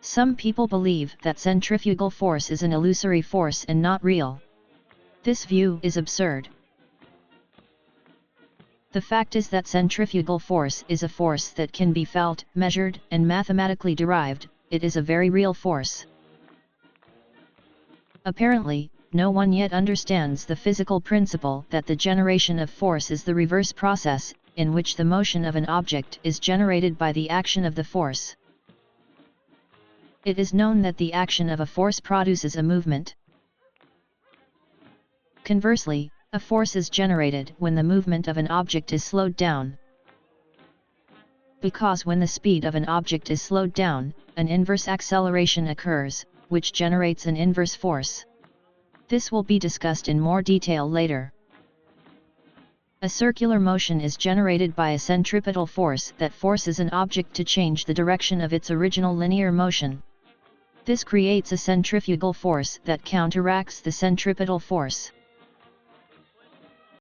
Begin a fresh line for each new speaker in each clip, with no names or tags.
Some people believe that centrifugal force is an illusory force and not real. This view is absurd. The fact is that centrifugal force is a force that can be felt, measured, and mathematically derived. It is a very real force. Apparently, no one yet understands the physical principle that the generation of force is the reverse process, in which the motion of an object is generated by the action of the force. It is known that the action of a force produces a movement. Conversely, a force is generated when the movement of an object is slowed down. Because when the speed of an object is slowed down, an inverse acceleration occurs, which generates an inverse force. This will be discussed in more detail later. A circular motion is generated by a centripetal force that forces an object to change the direction of its original linear motion. This creates a centrifugal force that counteracts the centripetal force.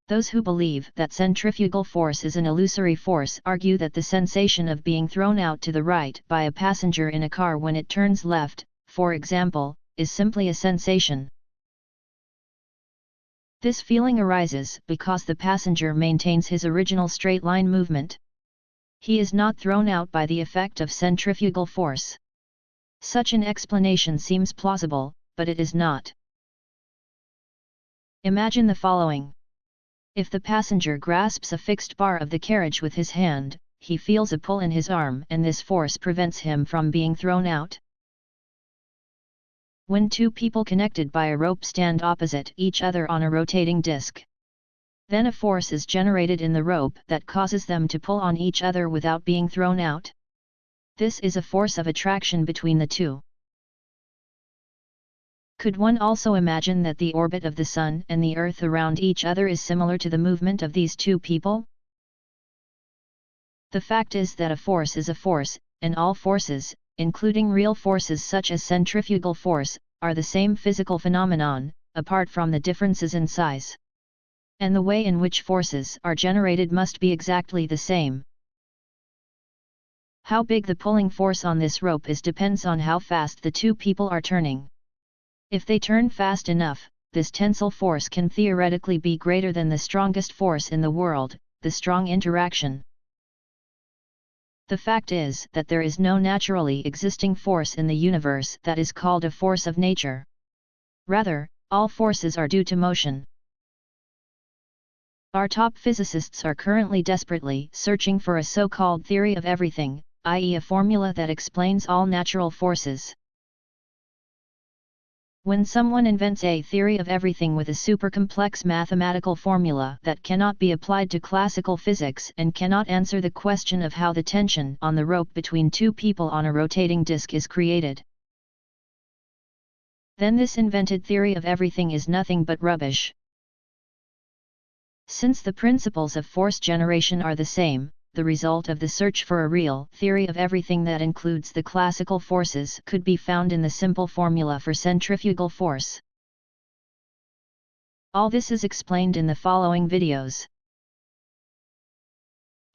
Those who believe that centrifugal force is an illusory force argue that the sensation of being thrown out to the right by a passenger in a car when it turns left, for example, is simply a sensation. This feeling arises because the passenger maintains his original straight-line movement. He is not thrown out by the effect of centrifugal force. Such an explanation seems plausible, but it is not. Imagine the following. If the passenger grasps a fixed bar of the carriage with his hand, he feels a pull in his arm and this force prevents him from being thrown out. When two people connected by a rope stand opposite each other on a rotating disc, then a force is generated in the rope that causes them to pull on each other without being thrown out. This is a force of attraction between the two. Could one also imagine that the orbit of the Sun and the Earth around each other is similar to the movement of these two people? The fact is that a force is a force, and all forces, including real forces such as centrifugal force, are the same physical phenomenon, apart from the differences in size. And the way in which forces are generated must be exactly the same. How big the pulling force on this rope is depends on how fast the two people are turning. If they turn fast enough, this tensile force can theoretically be greater than the strongest force in the world, the strong interaction. The fact is that there is no naturally existing force in the universe that is called a force of nature. Rather, all forces are due to motion. Our top physicists are currently desperately searching for a so-called theory of everything, i.e. a formula that explains all natural forces. When someone invents a theory of everything with a super-complex mathematical formula that cannot be applied to classical physics and cannot answer the question of how the tension on the rope between two people on a rotating disc is created, then this invented theory of everything is nothing but rubbish. Since the principles of force generation are the same, the result of the search for a real theory of everything that includes the classical forces could be found in the simple formula for centrifugal force. All this is explained in the following videos.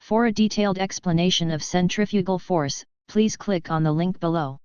For a detailed explanation of centrifugal force, please click on the link below.